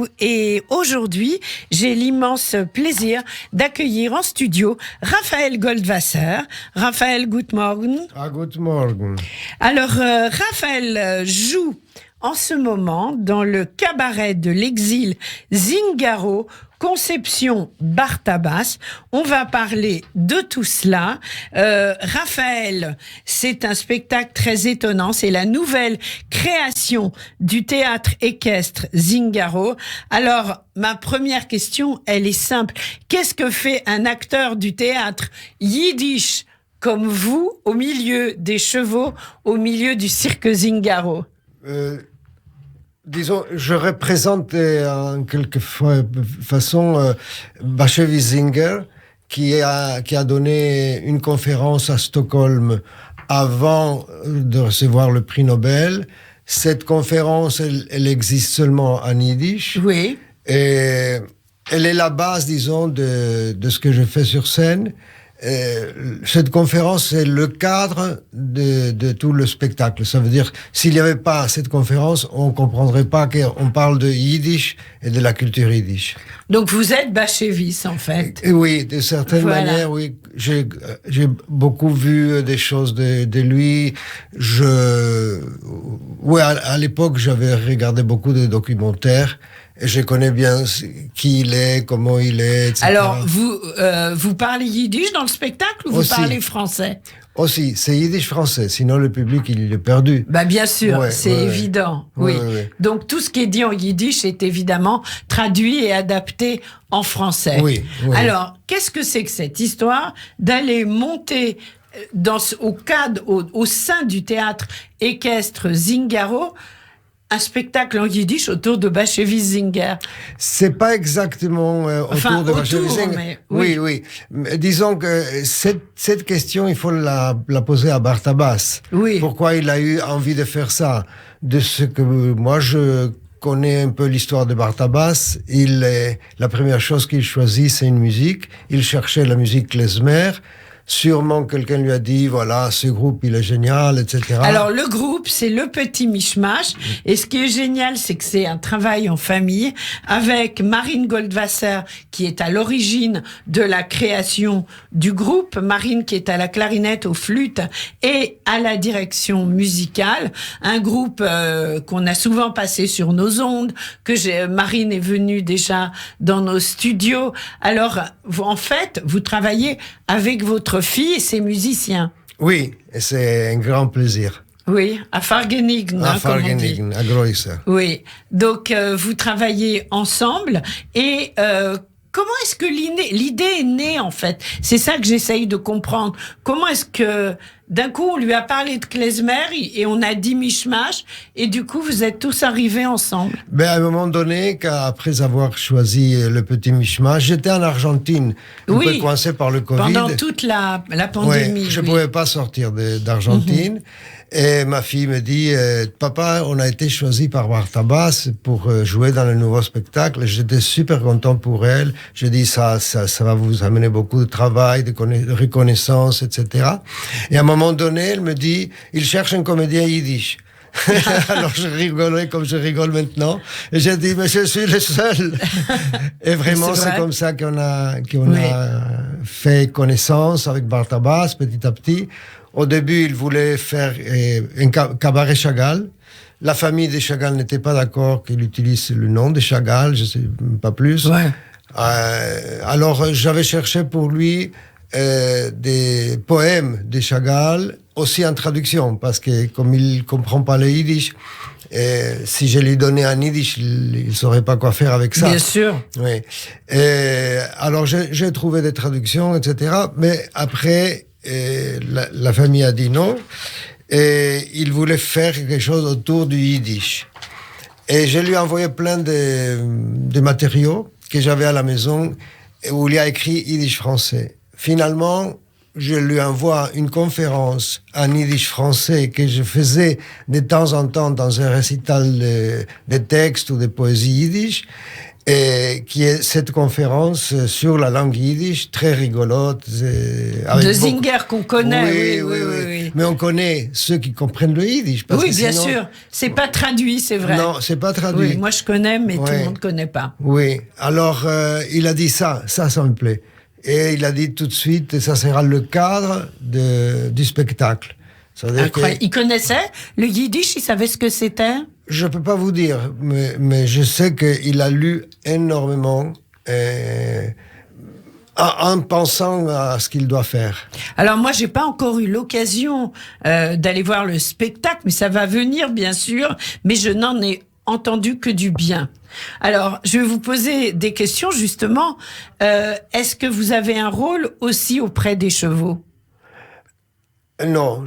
vous et aujourd'hui, j'ai l'immense plaisir d'accueillir en studio Raphaël Goldwasser. Raphaël, guten Morgen. Guten Morgen. Alors, Raphaël joue en ce moment dans le cabaret de l'exil Zingaro, Conception Bartabas. On va parler de tout cela. Raphaël, c'est un spectacle très étonnant. C'est la nouvelle création du théâtre équestre Zingaro. Alors, ma première question, elle est simple. Qu'est-ce que fait un acteur du théâtre yiddish comme vous, au milieu des chevaux, au milieu du cirque Zingaro? Disons, je représente en quelque façon Bashevis Singer, qui a donné une conférence à Stockholm avant de recevoir le prix Nobel. Cette conférence, elle existe seulement en yiddish. Oui. Et elle est la base, disons, de ce que je fais sur scène. Cette conférence, c'est le cadre de tout le spectacle. Ça veut dire, s'il n'y avait pas cette conférence, on ne comprendrait pas qu'on parle de yiddish et de la culture yiddish. Donc vous êtes Bashevis, en fait. Et oui, de certaines manières, oui. J'ai beaucoup vu des choses de lui. Oui, à l'époque, j'avais regardé beaucoup de documentaires. Et je connais bien qui il est, comment il est, etc. Alors, vous parlez yiddish dans le spectacle ou vous parlez français? Aussi, c'est yiddish français, sinon le public, il est perdu. Bah bien sûr, c'est évident. Oui. Ouais. Donc, tout ce qui est dit en yiddish est évidemment traduit et adapté en français. Oui. Alors, qu'est-ce que c'est que cette histoire d'aller monter au sein du théâtre équestre Zingaro un spectacle en yiddish autour de Bashevis Singer? C'est pas exactement autour de Bashevis Singer. Mais oui. Disons que cette question, il faut la poser à Bartabas. Oui. Pourquoi il a eu envie de faire ça? De ce que moi, je connais un peu l'histoire de Bartabas. La première chose qu'il choisit, c'est une musique. Il cherchait la musique klezmer. Sûrement, quelqu'un lui a dit, voilà, ce groupe, il est génial, etc. Alors, le groupe, c'est le Petit Mishmash. Et ce qui est génial, c'est que c'est un travail en famille avec Marine Goldwasser, qui est à l'origine de la création du groupe. Marine, qui est à la clarinette, aux flûtes et à la direction musicale. Un groupe qu'on a souvent passé sur nos ondes, Marine est venue déjà dans nos studios. Alors, en fait, vous travaillez avec votre fille et ses musiciens. Oui, et c'est un grand plaisir. Oui, à Fargenign, comme on dit. À Groisse. Oui, donc vous travaillez ensemble et comment est-ce que l'idée est née en fait? C'est ça que j'essaye de comprendre. Comment est-ce que d'un coup on lui a parlé de klezmer et on a dit mishmash et du coup vous êtes tous arrivés ensemble? À un moment donné, après avoir choisi le Petit Mishmash, j'étais en Argentine, un peu coincé par le Covid. Pendant toute la pandémie. Je ne pouvais pas sortir d'Argentine. Et ma fille me dit, papa, on a été choisi par Bartabas pour jouer dans le nouveau spectacle. J'étais super content pour elle. Je dis, ça va vous amener beaucoup de travail, de reconnaissance, etc. Et à un moment donné, elle me dit, il cherche un comédien yiddish. Alors je rigolais comme je rigole maintenant. Et j'ai dit, mais je suis le seul. Et vraiment, c'est comme ça qu'on a fait connaissance avec Bartabas, petit à petit. Au début, il voulait faire un cabaret Chagall. La famille de Chagall n'était pas d'accord qu'il utilise le nom de Chagall, je ne sais pas plus. Ouais. Alors, j'avais cherché pour lui des poèmes de Chagall, aussi en traduction, parce que comme il ne comprend pas le yiddish, si je lui donnais un yiddish, il ne saurait pas quoi faire avec ça. Bien sûr. Oui. Alors, j'ai trouvé des traductions, etc. Mais après, la famille a dit non. Et il voulait faire quelque chose autour du yiddish. Et je lui ai envoyé plein de matériaux que j'avais à la maison où il y a écrit yiddish français. Finalement, je lui envoie une conférence en yiddish français que je faisais de temps en temps dans un récital de textes ou de poésie yiddish. Et qui est cette conférence sur la langue yiddish, très rigolote. De Zinger qu'on connaît, oui. Mais on connaît ceux qui comprennent le yiddish. Parce oui, que bien sinon... sûr. C'est pas traduit, c'est vrai. Non, c'est pas traduit. Oui, moi je connais, mais tout le monde ne connaît pas. Oui, alors il a dit ça me plaît. Et il a dit tout de suite, ça sera le cadre du spectacle. Incroyable. Il connaissait le yiddish, il savait ce que c'était? Je peux pas vous dire, mais je sais qu'il a lu énormément en pensant à ce qu'il doit faire. Alors moi, j'ai pas encore eu l'occasion d'aller voir le spectacle, mais ça va venir, bien sûr, mais je n'en ai entendu que du bien. Alors, je vais vous poser des questions, justement. Est-ce que vous avez un rôle aussi auprès des chevaux? Non,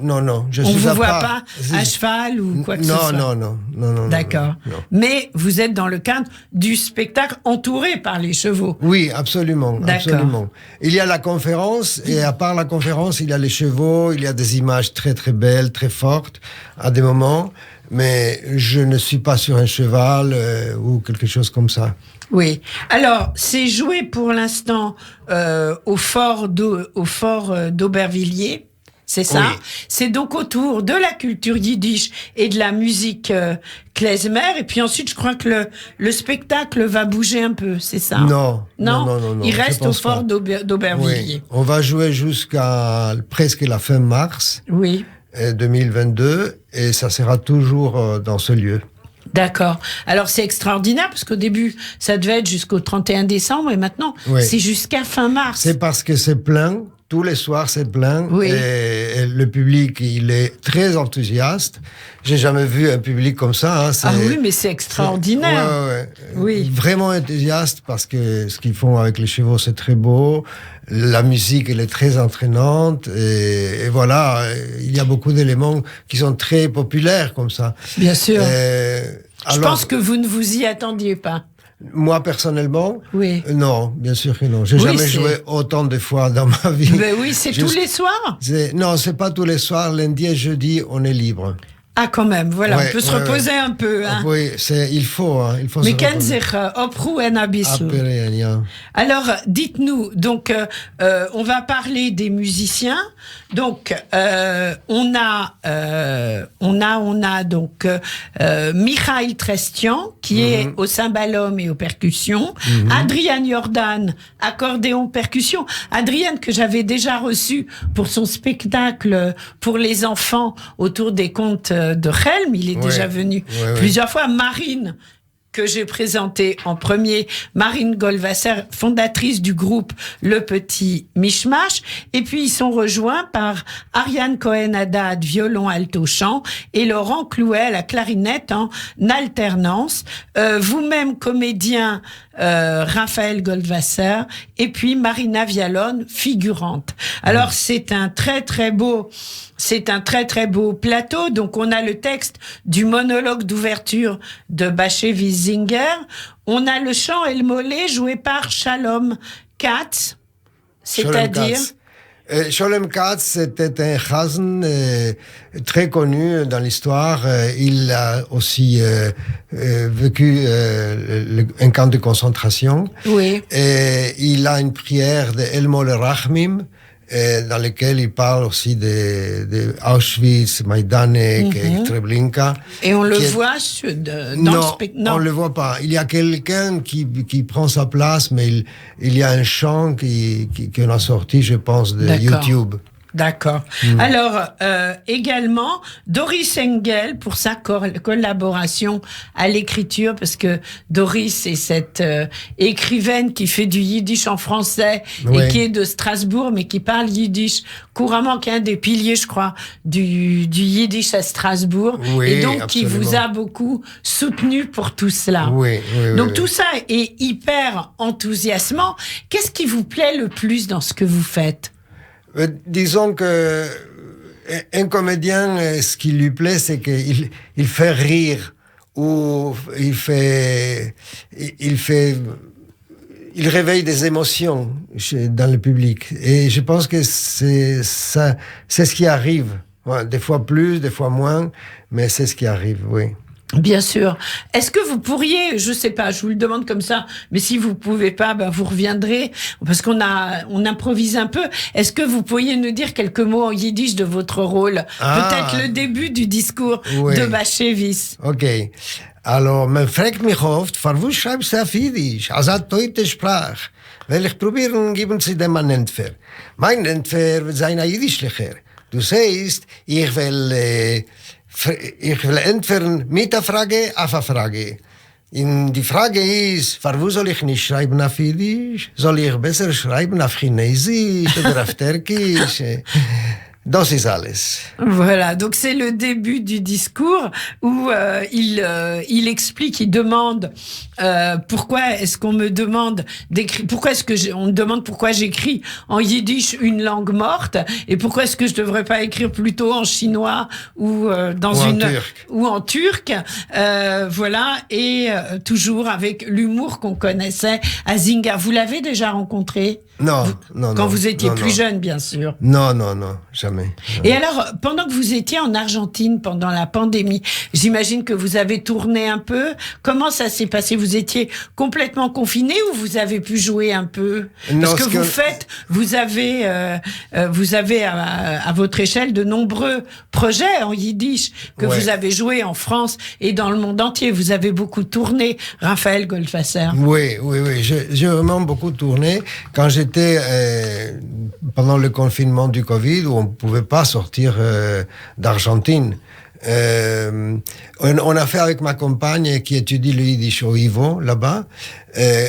non. On vous voit pas à cheval ou quoi que ce soit. Non. D'accord. Non. Mais vous êtes dans le cadre du spectacle entouré par les chevaux. Oui, absolument. Il y a la conférence et à part la conférence, il y a les chevaux, il y a des images très très belles, très fortes à des moments. Mais je ne suis pas sur un cheval ou quelque chose comme ça. Oui. Alors, c'est joué pour l'instant au fort d'Aubervilliers, c'est ça? Oui. C'est donc autour de la culture yiddish et de la musique klezmer. Et puis ensuite, je crois que le spectacle va bouger un peu, c'est ça? Non. Il reste au fort d'Aubervilliers. Oui. On va jouer jusqu'à presque la fin mars. Oui. 2022 et ça sera toujours dans ce lieu. D'accord. Alors c'est extraordinaire parce qu'au début ça devait être jusqu'au 31 décembre et maintenant c'est jusqu'à fin mars. C'est parce que c'est plein, tous les soirs c'est plein et le public il est très enthousiaste. J'ai jamais vu un public comme ça. Ah oui, mais c'est extraordinaire. Oui. Vraiment enthousiaste parce que ce qu'ils font avec les chevaux c'est très beau. La musique, elle est très entraînante et voilà, il y a beaucoup d'éléments qui sont très populaires comme ça. Bien sûr. Je pense que vous ne vous y attendiez pas. Moi, personnellement, non, bien sûr que non. J'ai jamais joué autant de fois dans ma vie. Ben oui, c'est tous les soirs? Non, c'est pas tous les soirs. Lundi et jeudi, on est libre. Ah, quand même, voilà, on peut se reposer un peu. Hein. Oui, il faut Mais se reposer. Alors, dites-nous, donc, on va parler des musiciens. Donc, on a donc Mikhail Trestian, qui est au cymbalum et aux percussions. Adrian Jordan, accordéon, percussion. Adrian, que j'avais déjà reçu pour son spectacle pour les enfants autour des contes de Helm, il est déjà venu plusieurs fois. Marine, que j'ai présenté en premier, Marine Goldwasser, fondatrice du groupe Le Petit Mishmash. Et puis, ils sont rejoints par Ariane Cohen-Haddad, violon, alto, chant, et Laurent Clouet à la clarinette en alternance. Vous-même, comédien, Raphaël Goldwasser, et puis Marina Vialone, figurante. Alors, c'est un très, très beau plateau. Donc, on a le texte du monologue d'ouverture de Bashevis Singer. On a le chant et le mollet joué par Shalom Katz. C'est-à-dire? Sholem Katz, c'était un chazan très connu dans l'histoire. Il a aussi vécu un camp de concentration. Oui. Et il a une prière de Elmo le Rachmim, dans lequel il parle aussi de Auschwitz, Majdanek, Treblinka. Et on le voit dans le spectacle? Non, on le voit pas. Il y a quelqu'un qui prend sa place, mais il y a un chant qu'on a sorti, je pense, de YouTube. D'accord. Alors, également, Doris Engel pour sa collaboration à l'écriture, parce que Doris est cette écrivaine qui fait du yiddish en français et qui est de Strasbourg, mais qui parle yiddish couramment, qui est un des piliers, je crois, du yiddish à Strasbourg. Oui, et donc, absolument. Qui vous a beaucoup soutenu pour tout cela. Donc, tout ça est hyper enthousiasmant. Qu'est-ce qui vous plaît le plus dans ce que vous faites? Disons que un comédien, ce qui lui plaît, c'est qu'il fait rire ou il réveille des émotions dans le public. Et je pense que c'est ce qui arrive. Des fois plus, des fois moins, mais c'est ce qui arrive, oui. Bien sûr. Est-ce que vous pourriez, je sais pas, je vous le demande comme ça, mais si vous pouvez pas, vous reviendrez, parce on improvise un peu. Est-ce que vous pourriez nous dire quelques mots en yiddish de votre rôle? Peut-être le début du discours de Bashevis. Okay. Also, man fragt mich oft, warum schreibst du auf Jiddisch? Also, eine deutsche Sprache. Weil ich probieren, geben Sie dem einen Entfer. Mein Entfer wird sein ein jiddischlicher. Du siehst, ich will entfernen mit der Frage auf eine Frage. Die Frage ist, warum soll ich nicht schreiben auf Jiddisch? Soll ich besser schreiben auf Chinesisch oder auf Türkisch? Das ist alles. Voilà, donc c'est le début du discours où il explique, il demande pourquoi est-ce qu'on me demande d'écrire, on me demande pourquoi j'écris en yiddish une langue morte et pourquoi est-ce que je devrais pas écrire plutôt en chinois ou en turc, voilà, et toujours avec l'humour qu'on connaissait à Zingar. Vous l'avez déjà rencontré? Non, quand vous étiez plus jeune, bien sûr. Non, jamais. Et alors, pendant que vous étiez en Argentine, pendant la pandémie, j'imagine que vous avez tourné un peu. Comment ça s'est passé? Vous étiez complètement confiné ou vous avez pu jouer un peu? Parce que vous avez à votre échelle de nombreux projets en yiddish que vous avez joué en France et dans le monde entier. Vous avez beaucoup tourné, Raphaël Goldwasser. Oui. J'ai vraiment beaucoup tourné. Quand j'étais pendant le confinement du Covid, où on ne pouvait pas sortir d'Argentine, on a fait avec ma compagne qui étudie le yiddish au Yvon, là-bas,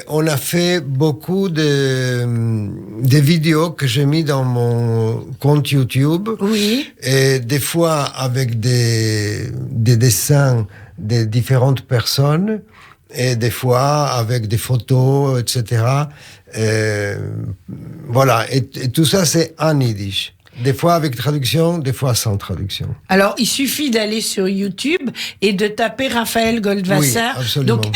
on a fait beaucoup de vidéos que j'ai mis dans mon compte YouTube. Oui. Et des fois avec des dessins de différentes personnes, et des fois avec des photos, etc. Voilà, et tout ça c'est en yiddish. Des fois avec traduction, des fois sans traduction. Alors, il suffit d'aller sur YouTube et de taper Raphaël Goldwasser. Oui, absolument. Donc,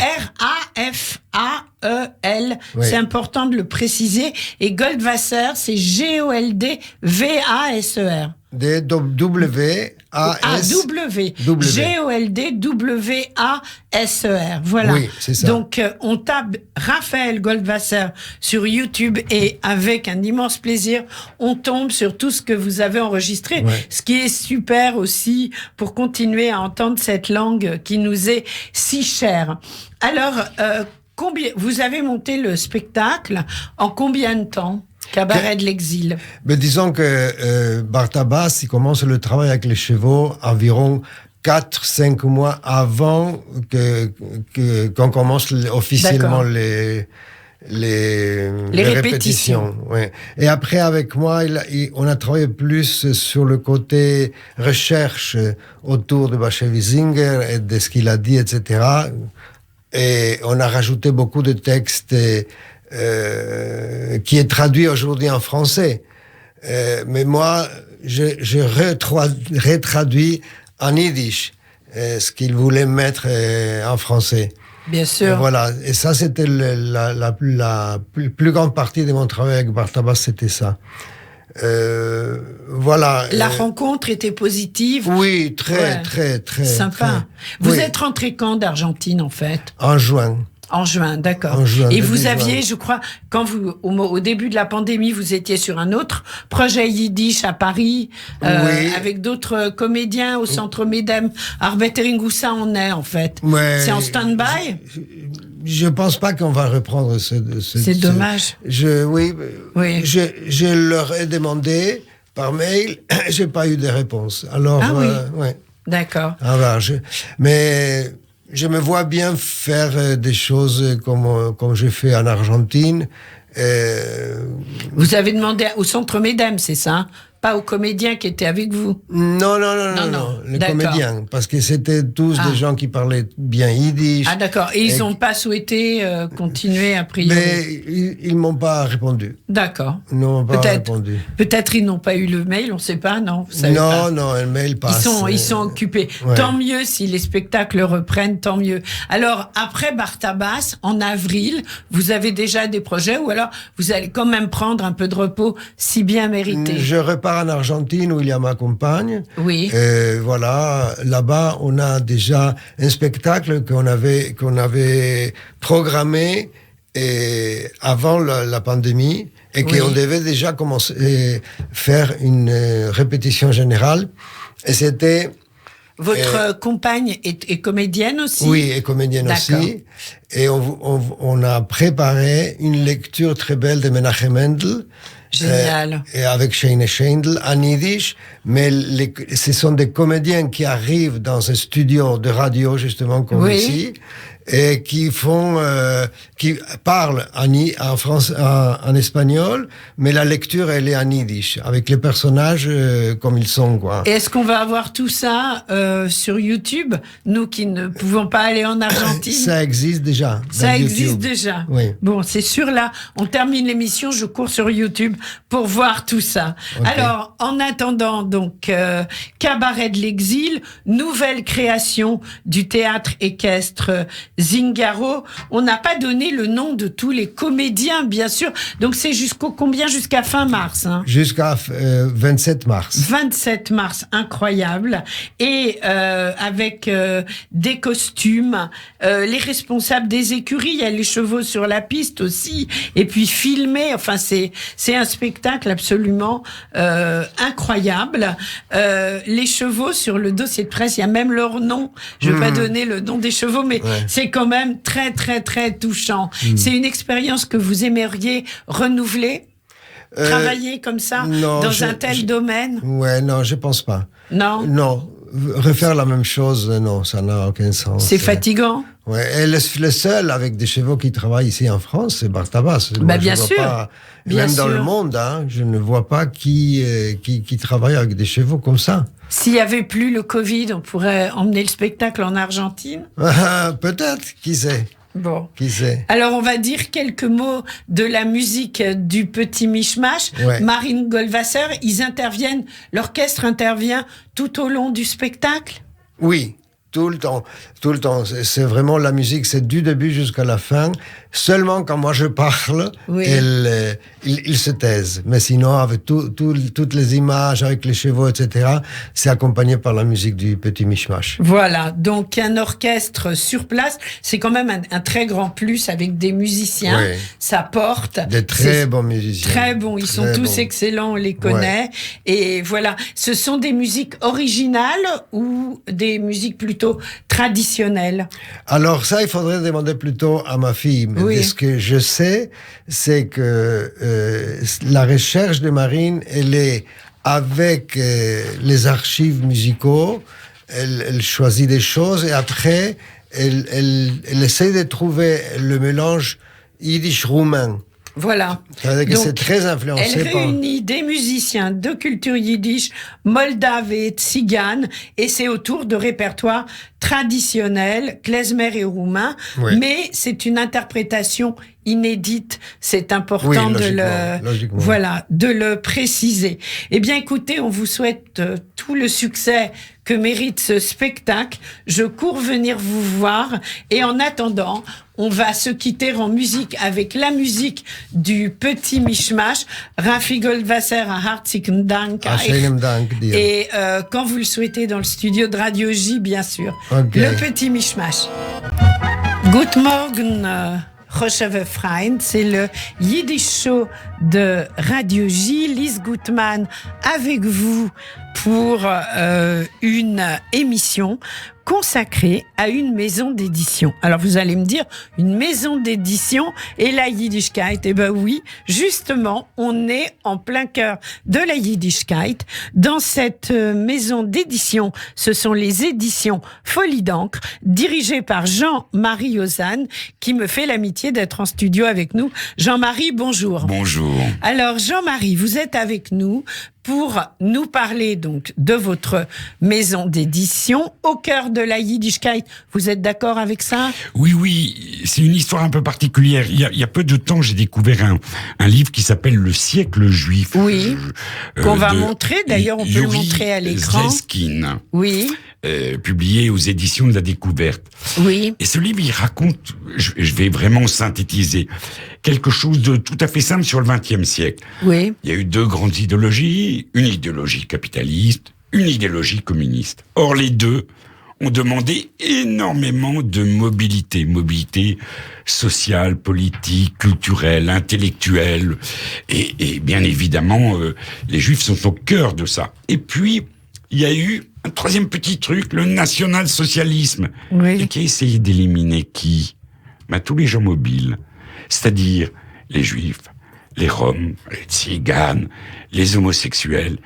R-A-F-A-E-L. Oui. C'est important de le préciser. Et Goldwasser, c'est G-O-L-D-V-A-S-E-R. D-W-A-S-W. G-O-L-D-W-A-S-E-R. Voilà. Oui, c'est ça. Donc, on tape Raphaël Goldwasser sur YouTube et avec un immense plaisir, on tombe sur tout ce que vous avez enregistré. Ouais. Ce qui est super aussi pour continuer à entendre cette langue qui nous est si chère. Alors, vous avez monté le spectacle en combien de temps? Cabaret de l'exil. Mais disons que Bartabas, il commence le travail avec les chevaux environ 4-5 mois avant qu'on commence officiellement les répétitions. Ouais. Et après, avec moi, on a travaillé plus sur le côté recherche autour de Bashevis Singer et de ce qu'il a dit, etc. Et on a rajouté beaucoup de textes qui est traduit aujourd'hui en français. Mais moi, je retraduit en yiddish ce qu'il voulait mettre en français. Bien sûr. Et voilà. Et ça, c'était la plus grande partie de mon travail avec Bartabas, c'était ça. Voilà. La rencontre était positive. Oui, très sympa. Très, vous êtes rentré quand d'Argentine, en fait? En juin. En juin, d'accord. Et vous aviez, je crois, quand au début de la pandémie, vous étiez sur un autre projet yiddish à Paris, avec d'autres comédiens au Centre Medem, Arbetering, où ça en est, en fait? C'est en stand-by? Je pense pas qu'on va reprendre c'est dommage. Je leur ai demandé par mail, j'ai pas eu de réponse. Alors, ouais. D'accord. Alors, mais je me vois bien faire des choses comme j'ai fait en Argentine. Vous avez demandé au Centre Medem, c'est ça? Pas aux comédiens qui étaient avec vous? Non, les comédiens. Parce que c'était tous des gens qui parlaient bien yiddish. Ah, d'accord. Et ils n'ont pas souhaité continuer a priori? Mais ils m'ont pas répondu. D'accord. Ils n'ont pas répondu. Peut-être ils n'ont pas eu le mail, on ne sait pas, non? Vous savez non, pas. Non, le mail passe. Ils sont occupés. Ouais. Tant mieux si les spectacles reprennent, tant mieux. Alors, après Bartabas, en avril, vous avez déjà des projets ou alors vous allez quand même prendre un peu de repos si bien mérité? Je repars part en Argentine où il y a ma compagne. Oui. Voilà, là-bas, on a déjà un spectacle qu'on avait programmé avant la pandémie et qu'on devait déjà commencer faire une répétition générale. Et c'était... Votre compagne est comédienne aussi? Oui, et comédienne aussi. Et on a préparé une lecture très belle de Menachem Mendel. Génial. Et avec Sheine Schendl en yiddish, mais ce sont des comédiens qui arrivent dans un studio de radio, justement, comme ici, et qui parlent en français, en espagnol, mais la lecture, elle est en yiddish, avec les personnages comme ils sont, quoi. Et est-ce qu'on va avoir tout ça sur YouTube, nous qui ne pouvons pas aller en Argentine? Ça existe déjà. Ça existe déjà. Oui. Bon, c'est sûr, là, on termine l'émission, je cours sur YouTube pour voir tout ça. Okay. Alors, en attendant, donc, Cabaret de l'Exil, nouvelle création du théâtre équestre Zingaro. On n'a pas donné le nom de tous les comédiens, bien sûr. Donc, c'est jusqu'à fin mars, hein? Jusqu'à 27 mars. 27 mars, incroyable. Et avec des costumes, les responsables des écuries, il y a les chevaux sur la piste aussi, et puis filmé, enfin c'est un spectacle absolument incroyable. Les chevaux sur le dossier de presse, il y a même leur nom. Je ne vais pas donner le nom des chevaux, mais c'est quand même très très très touchant. C'est une expérience que vous aimeriez renouveler? Travailler comme ça, dans un tel domaine? Ouais, non, je pense pas. Non? Non. Refaire la même chose, non, ça n'a aucun sens. C'est fatigant? Ouais, et le seul avec des chevaux qui travaillent ici en France, c'est Bartabas. Bah, bien sûr. Même dans le monde, hein, je ne vois pas qui travaille avec des chevaux comme ça. S'il n'y avait plus le Covid, on pourrait emmener le spectacle en Argentine? Peut-être, qui sait? Bon. Qui sait? Alors, on va dire quelques mots de la musique du Petit Mishmash. Marine Goldwasser, l'orchestre intervient tout au long du spectacle? Oui. Tout le temps. C'est vraiment la musique, c'est du début jusqu'à la fin. Seulement quand moi je parle, ils se taisent. Mais sinon, avec toutes les images, avec les chevaux, etc., c'est accompagné par la musique du Petit Mishmash. Voilà. Donc, un orchestre sur place, c'est quand même un très grand plus avec des musiciens. Oui. Ça porte. Des très bons musiciens. Très bons. Ils sont tous excellents, on les connaît. Et voilà. Ce sont des musiques originales ou des musiques plutôt traditionnelles? Alors ça, il faudrait demander plutôt à ma fille. Mais ce que je sais, c'est que la recherche de Marine, elle est avec les archives musicaux. Elle choisit des choses et après, elle essaie de trouver le mélange yiddish-roumain. Voilà. Donc, c'est très influencé elle réunit des musiciens de culture yiddish, moldave et tzigane, et c'est autour de répertoires traditionnels, klezmer et roumain, mais c'est une interprétation inédite. C'est important de le préciser. Eh bien, écoutez, on vous souhaite tout le succès que mérite ce spectacle. Je cours venir vous voir, et en attendant, on va se quitter en musique avec la musique du Petit Mishmash. Raffi Goldwasser, un herzlichen Dank. Et quand vous le souhaitez, dans le studio de Radio J, bien sûr. Le Petit Mishmash. Guten Morgen, Rocheve Freund, c'est le Yiddish Show de Radio J. Lise Gutmann avec vous pour une émission consacrée à une maison d'édition. Alors vous allez me dire, une maison d'édition et la Yiddishkeit? Eh ben oui, justement, on est en plein cœur de la Yiddishkeit. Dans cette maison d'édition, ce sont les éditions Folie d'encre, dirigées par Jean-Marie Ozanne, qui me fait l'amitié d'être en studio avec nous. Jean-Marie, bonjour. Bonjour. Alors Jean-Marie, vous êtes avec nous pour nous parler donc de votre maison d'édition au cœur de la Yiddishkeit. Vous êtes d'accord avec ça? Oui, c'est une histoire un peu particulière. Il y a peu de temps, j'ai découvert un livre qui s'appelle Le siècle juif. Oui, qu'on va montrer. D'ailleurs, on peut le montrer à l'écran. Zeskin. Oui. publié aux éditions de la Découverte. Oui. Et ce livre, il raconte, je vais vraiment synthétiser, quelque chose de tout à fait simple sur le XXe siècle. Oui. Il y a eu deux grandes idéologies, une idéologie capitaliste, une idéologie communiste. Or, les deux ont demandé énormément de mobilité. Mobilité sociale, politique, culturelle, intellectuelle. Et bien évidemment, les Juifs sont au cœur de ça. Et puis, il y a eu un troisième petit truc, le national-socialisme, oui. qui a essayé d'éliminer qui ? Tous les gens mobiles, c'est-à-dire les Juifs, les Roms, les Tziganes, les homosexuels,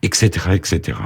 etc., etc.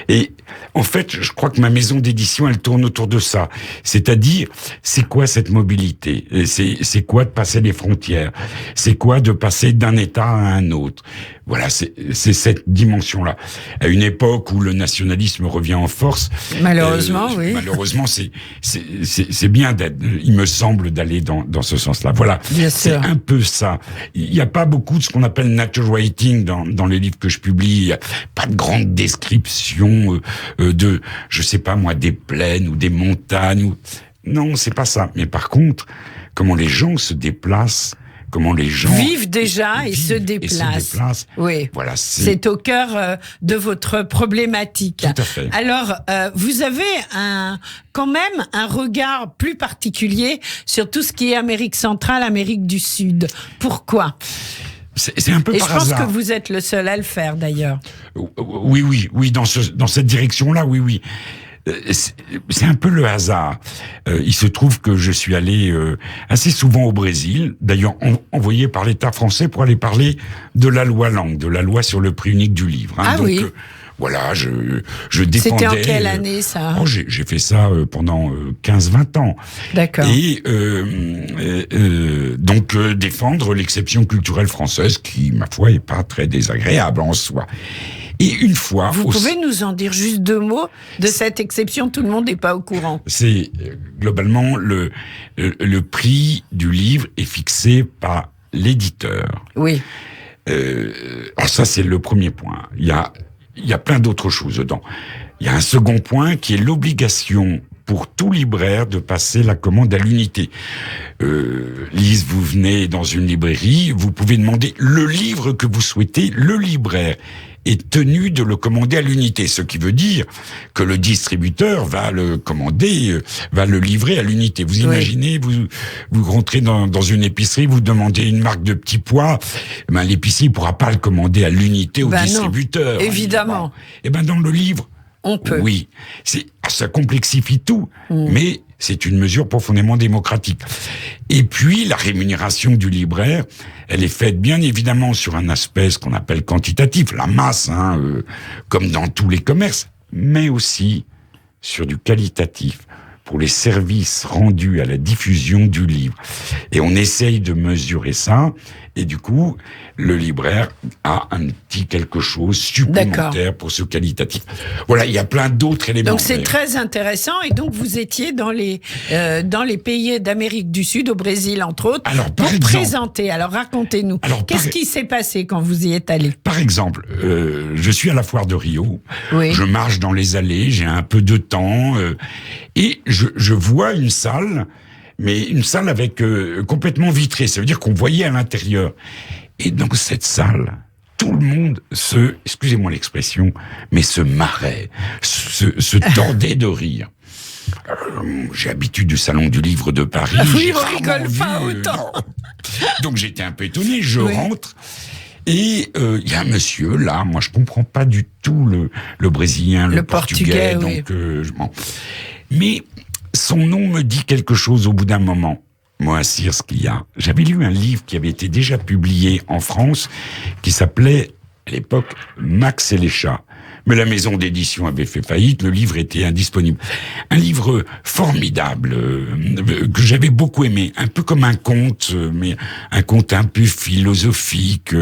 Et en fait, je crois que ma maison d'édition, elle tourne autour de ça. C'est-à-dire, c'est quoi cette mobilité ? C'est quoi de passer les frontières ? C'est quoi de passer d'un État à un autre ? Voilà, c'est cette dimension-là. À une époque où le nationalisme revient en force. Malheureusement, oui. Malheureusement, c'est bien il me semble, d'aller dans ce sens-là. Voilà. C'est un peu ça. Il n'y a pas beaucoup de ce qu'on appelle nature writing dans les livres que je publie. Il n'y a pas de grande description de, je sais pas moi, des plaines ou des montagnes. Non, c'est pas ça. Mais par contre, comment les gens se déplacent, comment les gens vivent déjà et se déplacent. Oui. Voilà, c'est au cœur de votre problématique. Tout à fait. Alors, vous avez quand même un regard plus particulier sur tout ce qui est Amérique centrale, Amérique du Sud. Pourquoi ? C'est un peu par hasard. Et je pense que vous êtes le seul à le faire, d'ailleurs. Oui, dans cette direction-là, oui. C'est un peu le hasard. Il se trouve que je suis allé assez souvent au Brésil, d'ailleurs envoyé par l'État français pour aller parler de la loi Langue, de la loi sur le prix unique du livre. Donc, oui. Voilà, je défendais... C'était en quelle année, ça ? J'ai fait ça pendant 15-20 ans. D'accord. Et donc défendre l'exception culturelle française qui, ma foi, est pas très désagréable en soi. Et une fois... Vous pouvez nous en dire juste 2 mots de cette exception ? Tout le monde n'est pas au courant. C'est globalement le prix du livre est fixé par l'éditeur. Oui. Alors ça, c'est le premier point. Il y a plein d'autres choses dedans. Il y a un second point qui est l'obligation pour tout libraire de passer la commande à l'unité. Lise, vous venez dans une librairie, vous pouvez demander le livre que vous souhaitez, le libraire est tenu de le commander à l'unité, ce qui veut dire que le distributeur va le commander, va le livrer à l'unité. Vous imaginez, vous rentrez dans une épicerie, vous demandez une marque de petits pois, l'épicier ne pourra pas le commander à l'unité au distributeur. Non, évidemment. Dans le livre, on peut. Oui, ça complexifie tout, mais c'est une mesure profondément démocratique. Et puis, la rémunération du libraire, elle est faite bien évidemment sur un aspect, ce qu'on appelle quantitatif, la masse, comme dans tous les commerces, mais aussi sur du qualitatif, pour les services rendus à la diffusion du livre. Et on essaye de mesurer ça, et du coup, le libraire a un petit quelque chose supplémentaire pour ce qualitatif. Voilà, il y a plein d'autres éléments. Donc c'est très intéressant, et donc vous étiez dans les pays d'Amérique du Sud, au Brésil entre autres, pour présenter. Alors racontez-nous, qu'est-ce qui s'est passé quand vous y êtes allé ? Par exemple, je suis à la foire de Rio, je marche dans les allées, j'ai un peu de temps, et je vois une salle, mais une salle avec complètement vitrée, ça veut dire qu'on voyait à l'intérieur. Et dans cette salle, tout le monde excusez-moi l'expression, mais se marrait, se tordait de rire. J'ai l'habitude du Salon du Livre de Paris. Oui, on rigole pas autant. Donc j'étais un peu étonné, je rentre. Et il y a un monsieur là, moi je comprends pas du tout le brésilien, le portugais, donc mais son nom me dit quelque chose au bout d'un moment. Moacir Skia. J'avais lu un livre qui avait été déjà publié en France, qui s'appelait, à l'époque, Max et les chats. Mais la maison d'édition avait fait faillite, le livre était indisponible. Un livre formidable, que j'avais beaucoup aimé, un peu comme un conte, mais un conte un peu philosophique,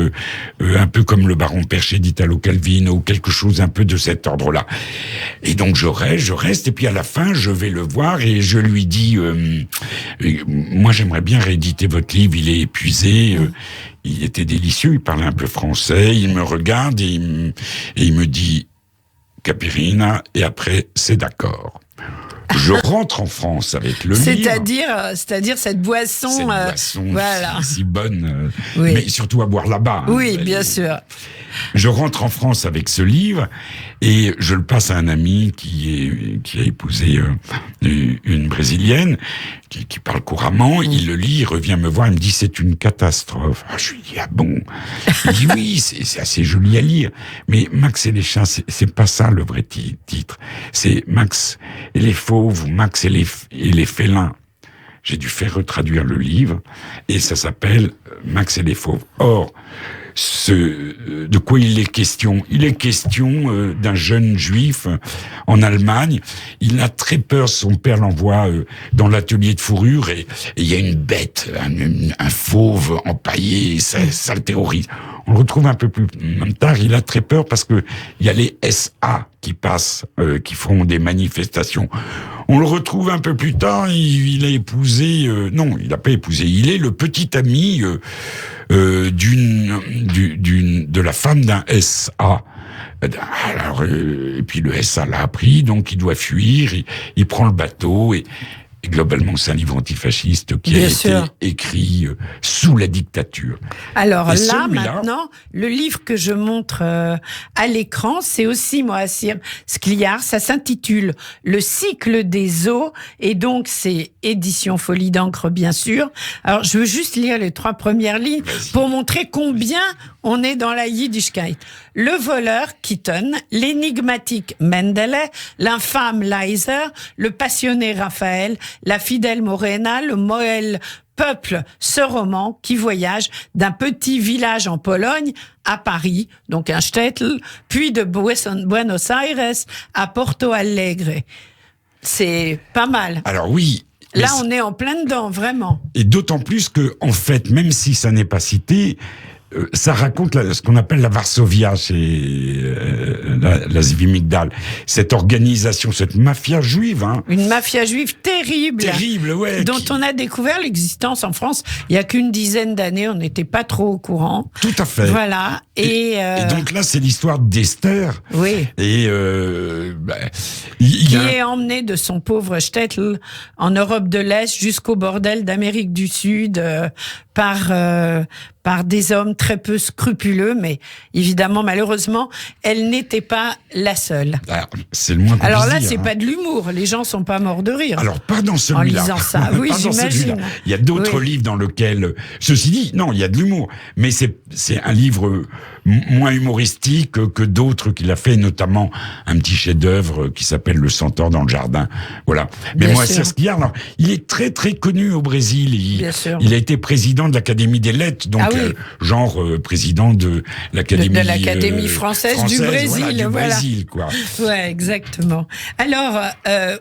un peu comme Le Baron Perché d'Italo Calvino, ou quelque chose un peu de cet ordre-là. Et donc je reste, et puis à la fin, je vais le voir, et je lui dis, moi j'aimerais bien rééditer votre livre, il est épuisé, il était délicieux, il parlait un peu français, il me regarde et il me dit, Capirina, et après, c'est d'accord. Je rentre en France avec le livre. C'est-à-dire cette boisson. Cette boisson voilà. si bonne, Oui. mais surtout à boire là-bas. Oui, bien sûr. Je rentre en France avec ce livre et je le passe à un ami qui a épousé une Brésilienne qui parle couramment. Il le lit, il revient me voir, il me dit c'est une catastrophe. Ah, je lui dis ah bon. Il dit oui, c'est assez joli à lire, mais Max et les chats, c'est pas ça le vrai titre. C'est Max et les fauves ou Max et les félins. J'ai dû faire retraduire le livre et ça s'appelle Max et les fauves. Or, de quoi il est question? Il est question d'un jeune juif en Allemagne. Il a très peur, son père l'envoie dans l'atelier de fourrure et il y a une bête, un fauve empaillé, ça le terrorise. On le retrouve un peu plus tard, il a très peur parce que il y a les SA qui passent, qui font des manifestations. On le retrouve un peu plus tard, il a épousé, non, il n'a pas épousé, il est le petit ami de la femme d'un SA. Alors, et puis le SA l'a appris, donc il doit fuir, il prend le bateau et globalement, c'est un livre antifasciste qui a été écrit sous la dictature. Alors là, maintenant, le livre que je montre à l'écran, c'est aussi Moacir Scliar. Ça s'intitule « Le cycle des eaux » et donc c'est édition Folie d'encre, bien sûr. Alors, je veux juste lire les 3 premières lignes pour montrer combien on est dans la Yiddishkeit. Le voleur, Keaton, l'énigmatique Mendele, l'infâme Leiser, le passionné Raphaël, la fidèle Morena, le Moël peuple ce roman qui voyage d'un petit village en Pologne à Paris, donc un shtetl, puis de Buenos Aires à Porto Alegre. C'est pas mal. Alors oui. Là, on est en plein dedans, vraiment. Et d'autant plus que, en fait, même si ça n'est pas cité, ça raconte ce qu'on appelle la Varsovia chez la Zvimigdal, cette organisation, cette mafia juive. Hein. Une mafia juive terrible. Terrible, ouais. Dont on a découvert l'existence en France il y a qu'une dizaine d'années, on n'était pas trop au courant. Tout à fait. Voilà. Et donc là, c'est l'histoire d'Esther. Oui. Et qui est emmené de son pauvre shtetl en Europe de l'Est jusqu'au bordel d'Amérique du Sud par des hommes très peu scrupuleux, mais évidemment, malheureusement, elle n'était pas la seule. Alors, c'est le moins qu'on Alors puisse là, dire, c'est pas de l'humour, les gens sont pas morts de rire. Alors, pas dans celui-là. En lisant ça, oui, j'imagine. Il y a d'autres livres dans lesquels, ceci dit, non, il y a de l'humour, mais c'est un livre moins humoristique que d'autres qu'il a fait, notamment un petit chef-d'œuvre qui s'appelle Le Centaure dans le jardin. Voilà. Mais Moacir Scliar, il est très très connu au Brésil. Il a été président de l'Académie des Lettres, donc président de l'Académie française du Brésil. Voilà, Brésil, quoi. Ouais, exactement. Alors,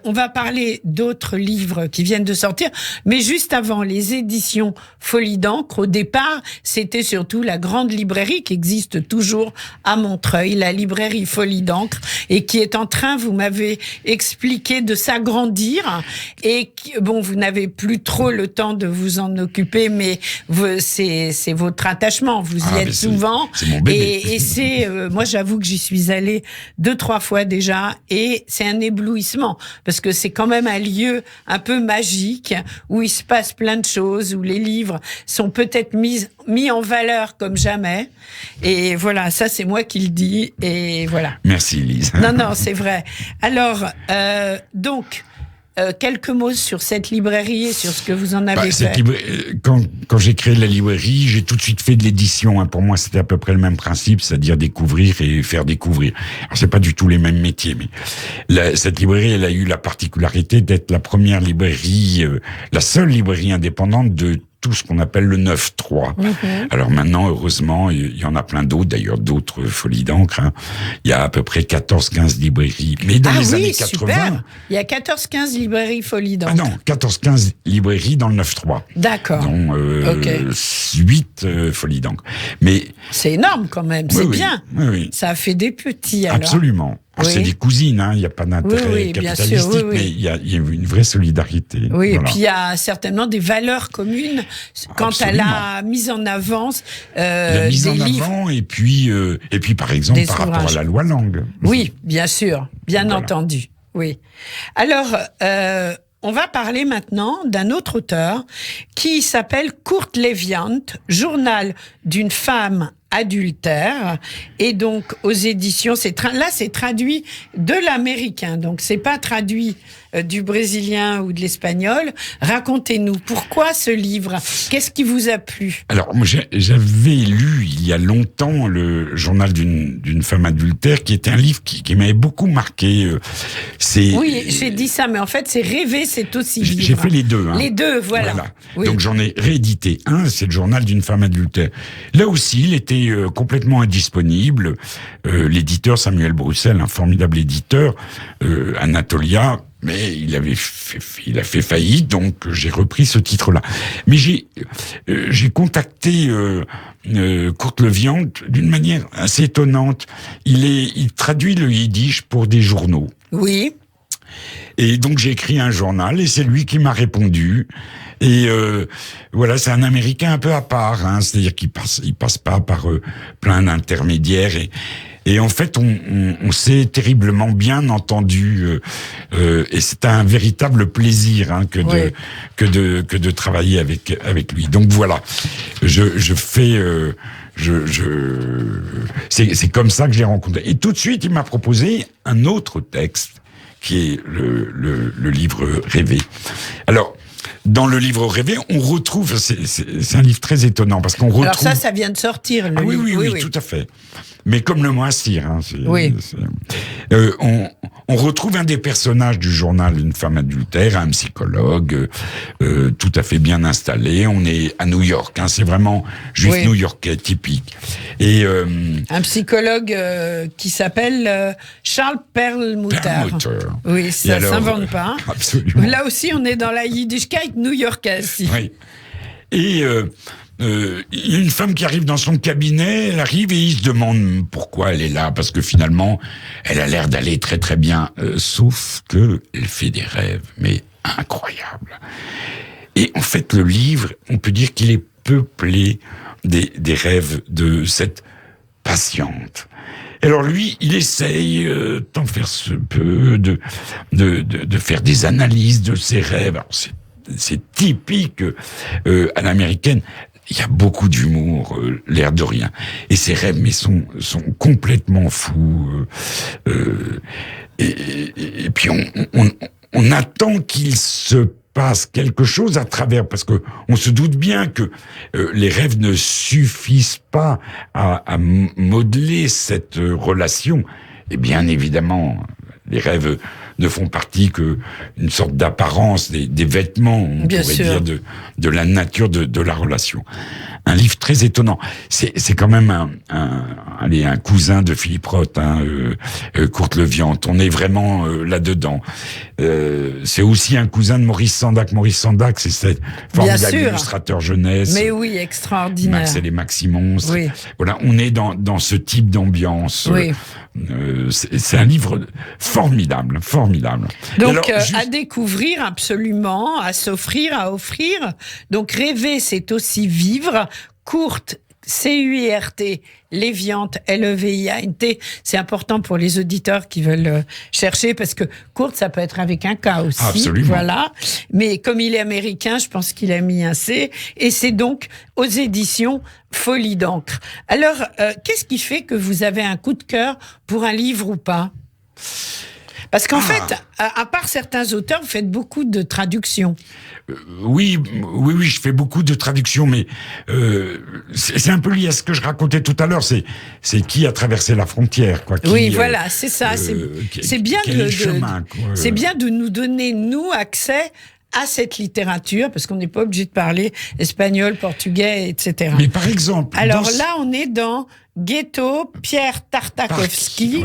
on va parler d'autres livres qui viennent de sortir, mais juste avant, les éditions Folie d'encre, au départ, c'était surtout la grande librairie qui existe toujours à Montreuil, la librairie Folie d'encre, et qui est en train, vous m'avez expliqué, de s'agrandir, et bon, vous n'avez plus trop le temps de vous en occuper, mais c'est votre attachement, vous y êtes souvent. C'est mon bébé. Et c'est, moi j'avoue que j'y suis allée 2-3 fois déjà, et c'est un éblouissement, parce que c'est quand même un lieu un peu magique, où il se passe plein de choses, où les livres sont peut-être mis en valeur comme jamais. Et voilà, ça c'est moi qui le dis, et voilà. Merci Lise. Non, c'est vrai. Alors, donc, quelques mots sur cette librairie et sur ce que vous en avez fait. Quand j'ai créé la librairie, j'ai tout de suite fait de l'édition. Pour moi, c'était à peu près le même principe, c'est-à-dire découvrir et faire découvrir. Alors, c'est pas du tout les mêmes métiers, mais cette librairie, elle a eu la particularité d'être la première librairie, la seule librairie indépendante de tout ce qu'on appelle le 9-3. Alors maintenant, heureusement, il y en a plein d'autres, d'ailleurs d'autres Folies d'encre. Hein. Il y a à peu près 14-15 librairies. Mais dans les années 80... Super. Il y a 14-15 librairies Folies d'encre. Ah non, 14-15 librairies dans le 9-3. D'accord. Dont 8 Folies d'encre. Mais c'est énorme quand même, c'est bien. Oui. Ça a fait des petits alors. Absolument. Oui. C'est des cousines, il n'y a pas d'intérêt capitalistique, mais il y a une vraie solidarité. Oui, et puis il y a certainement des valeurs communes quant à la mise en avant la mise en avant, et puis par exemple par rapport à la loi langue. Oui, bien sûr, bien entendu. Oui. Alors, on va parler maintenant d'un autre auteur qui s'appelle Kurt Lewient, Journal d'une femme adultère, et donc aux éditions, là c'est traduit de l'américain, donc c'est pas traduit du brésilien ou de l'espagnol. Racontez-nous, pourquoi ce livre? Qu'est-ce qui vous a plu? Alors, moi, j'avais lu il y a longtemps le journal d'une femme adultère, qui était un livre qui m'avait beaucoup marqué. Oui, j'ai dit ça, mais en fait, c'est Rêver, c'est aussi vivre. J'ai fait les deux. Les deux, voilà. Oui. Donc j'en ai réédité un, c'est le journal d'une femme adultère. Là aussi, il était complètement indisponible. L'éditeur Samuel Bruxelles, un formidable éditeur, Anatolia, mais il a fait faillite, donc j'ai repris ce titre-là. Mais j'ai contacté Kurt Lewient d'une manière assez étonnante. Il traduit le yiddish pour des journaux. Oui. Et donc j'ai écrit un journal, et c'est lui qui m'a répondu. Et voilà, c'est un Américain un peu à part, c'est-à-dire qu'il passe pas par plein d'intermédiaires, et en fait on s'est terriblement bien entendu, et c'est un véritable plaisir que de travailler avec lui. Donc voilà, c'est comme ça que je l'ai rencontré. Et tout de suite il m'a proposé un autre texte qui est le livre Rêver. Alors, dans le livre Rêver, on retrouve, c'est un livre très étonnant, parce qu'on retrouve... Alors ça vient de sortir, le livre. Oui, tout à fait. Mais comme le Moissir, on retrouve un des personnages du journal d'une femme adultère, un psychologue tout à fait bien installé. On est à New York, c'est vraiment juif new-yorkais typique. Et un psychologue qui s'appelle Charles Perlmutter. Oui, ça s'invente pas. Absolument. Là aussi, on est dans la Yiddishkeit new-yorkaise. Oui. Et il y a une femme qui arrive dans son cabinet, elle arrive et il se demande pourquoi elle est là, parce que finalement, elle a l'air d'aller très très bien, sauf que elle fait des rêves, mais incroyables. Et en fait, le livre, on peut dire qu'il est peuplé des rêves de cette patiente. Alors lui, il essaye, tant faire se peut, de faire des analyses de ses rêves. Alors c'est typique à l'américaine. Il y a beaucoup d'humour, l'air de rien. Et ces rêves, mais sont complètement fous. Et puis on attend qu'il se passe quelque chose à travers, parce que on se doute bien que les rêves ne suffisent pas à modeler cette relation. Et bien évidemment, les rêves ne font partie que une sorte d'apparence, des vêtements, on pourrait dire, de la nature de la relation. Un livre très étonnant. C'est quand même un cousin de Philippe Roth, Kurt Lewient. On est vraiment là-dedans. C'est aussi un cousin de Maurice Sendak. Maurice Sendak, c'est ce formidable illustrateur jeunesse. Mais oui, extraordinaire. Max et les Maxi-Monstres. Oui. Voilà, on est dans ce type d'ambiance. Oui. C'est un livre formidable. Donc, alors, à découvrir absolument, à s'offrir, à offrir. Donc, Rêver, c'est aussi vivre. Kurt, C-U-I-R-T, Lewient, L-E-V-I-A-N-T. C'est important pour les auditeurs qui veulent chercher, parce que Kurt, ça peut être avec un K aussi. Absolument. Voilà. Mais comme il est américain, je pense qu'il a mis un C. Et c'est donc aux éditions Folie d'encre. Alors, qu'est-ce qui fait que vous avez un coup de cœur pour un livre ou pas? Parce qu'en fait, à part certains auteurs, vous faites beaucoup de traductions. Oui, je fais beaucoup de traductions, mais c'est un peu lié à ce que je racontais tout à l'heure. C'est qui a traversé la frontière, quoi. Oui, voilà, c'est ça. C'est bien c'est bien de nous donner, nous, accès à cette littérature, parce qu'on n'est pas obligé de parler espagnol, portugais, etc. Mais par exemple... Alors là, on est dans Ghetto, Pierre Tartakovsky.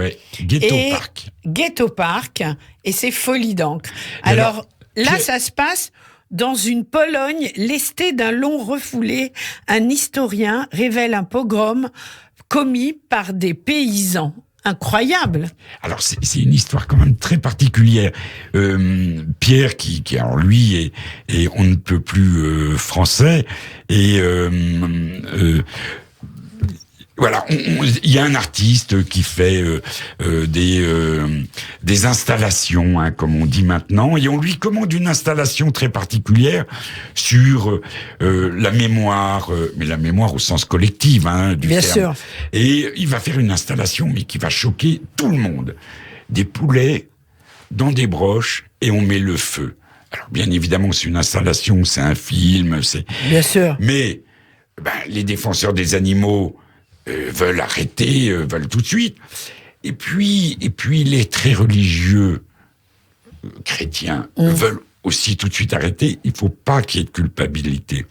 Ghetto Park, et c'est Folie d'encre. Alors là, ça se passe dans une Pologne lestée d'un long refoulé. Un historien révèle un pogrom commis par des paysans. incroyable. Alors c'est une histoire quand même très particulière. Pierre qui alors lui est on ne peut plus français et voilà, il y a un artiste qui fait des installations, hein, comme on dit maintenant, et on lui commande une installation très particulière sur la mémoire, mais la mémoire au sens collectif, hein, du Bien terme. sûr. Et il va faire une installation, mais qui va choquer tout le monde. Des poulets dans des broches et on met le feu. Alors bien évidemment, c'est une installation, c'est un film, c'est. Bien sûr. Mais les défenseurs des animaux veulent arrêter, veulent tout de suite. Et puis les très religieux chrétiens veulent aussi tout de suite arrêter. Il faut pas qu'il y ait de culpabilité.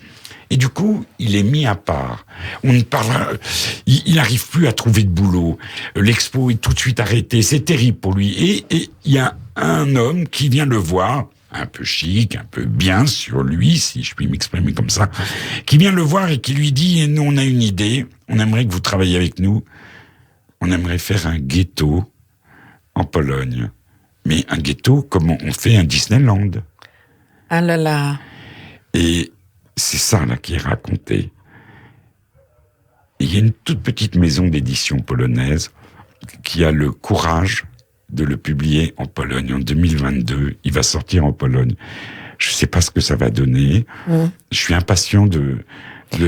Et du coup, il est mis à part. On ne parle, il n'arrive plus à trouver de boulot. L'expo est tout de suite arrêtée. C'est terrible pour lui. Et il y a un homme qui vient le voir, un peu chic, un peu bien sur lui, si je puis m'exprimer comme ça, qui vient le voir et qui lui dit, nous, on a une idée, on aimerait que vous travailliez avec nous, on aimerait faire un ghetto en Pologne. Mais un ghetto comme on fait un Disneyland. Ah là là. Et c'est ça, là, qui est raconté. Et il y a une toute petite maison d'édition polonaise qui a le courage de le publier en Pologne en 2022. Il va sortir en Pologne. Je ne sais pas ce que ça va donner. Je suis impatient de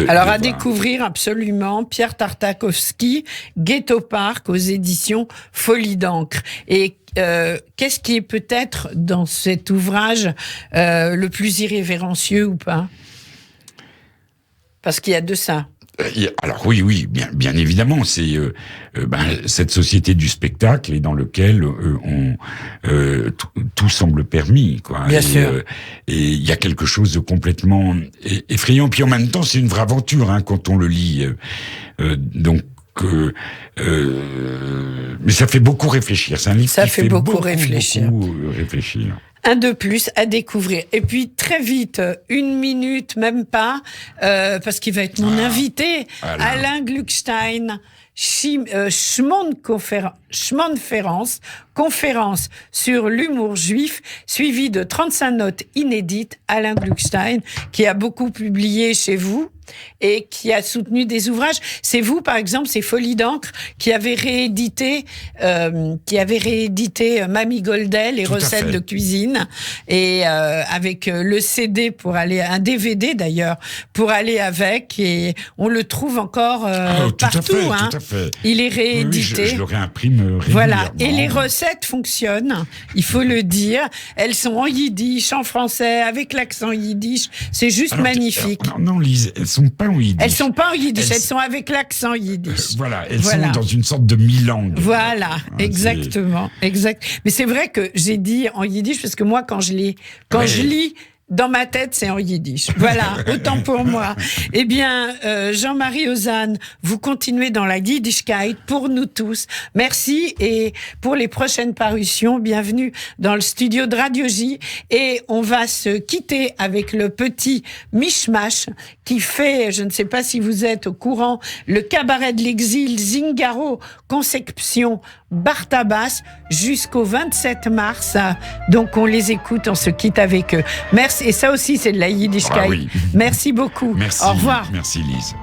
alors, à découvrir absolument, Pierre Tartakovsky, Ghetto Park aux éditions Folie d'encre. Et qu'est-ce qui est peut-être dans cet ouvrage le plus irrévérencieux ou pas? Parce qu'il y a de ça. Alors oui, bien évidemment, c'est cette société du spectacle et dans lequel tout semble permis, quoi. Bien sûr. Et il y a quelque chose de complètement effrayant. Puis en même temps, c'est une vraie aventure, hein, quand on le lit. Donc, mais ça fait beaucoup réfléchir. C'est un livre qui fait beaucoup réfléchir. Un de plus à découvrir. Et puis, très vite, 1 minute, même pas, parce qu'il va être mon invité, voilà. Alain Gluckstein, conférence sur l'humour juif, suivi de 35 notes inédites. Alain Gluckstein, qui a beaucoup publié chez vous et qui a soutenu des ouvrages. C'est vous, par exemple, c'est Folie d'encre qui avait réédité Mamie Goldel, les recettes de cuisine, et avec le CD pour aller, un DVD d'ailleurs, pour aller avec, et on le trouve encore partout. Tout à fait. Il est réédité. Oui, je le réimprime régulièrement. Voilà, et les recettes fonctionnent, il faut le dire. Elles sont en yiddish, en français, avec l'accent yiddish. C'est juste magnifique. Non, Lise, elles sont pas en yiddish. Elles sont pas en yiddish, elles sont avec l'accent yiddish. Elles sont dans une sorte de mi-langue. Voilà, exactement, exact. Mais c'est vrai que j'ai dit en yiddish parce que moi, quand je lis, dans ma tête, c'est en yiddish. Voilà, autant pour moi. Eh bien, Jean-Marie Ozanne, vous continuez dans la yiddishkeit pour nous tous. Merci, et pour les prochaines parutions, bienvenue dans le studio de Radio J. Et on va se quitter avec le petit mishmash qui fait, je ne sais pas si vous êtes au courant, le cabaret de l'exil Zingaro Conception Bartabas jusqu'au 27 mars. Donc on les écoute, on se quitte avec eux. Merci. Et ça aussi, c'est de la yiddishkeit. Oui. Merci beaucoup. Merci. Au revoir. Merci Lise.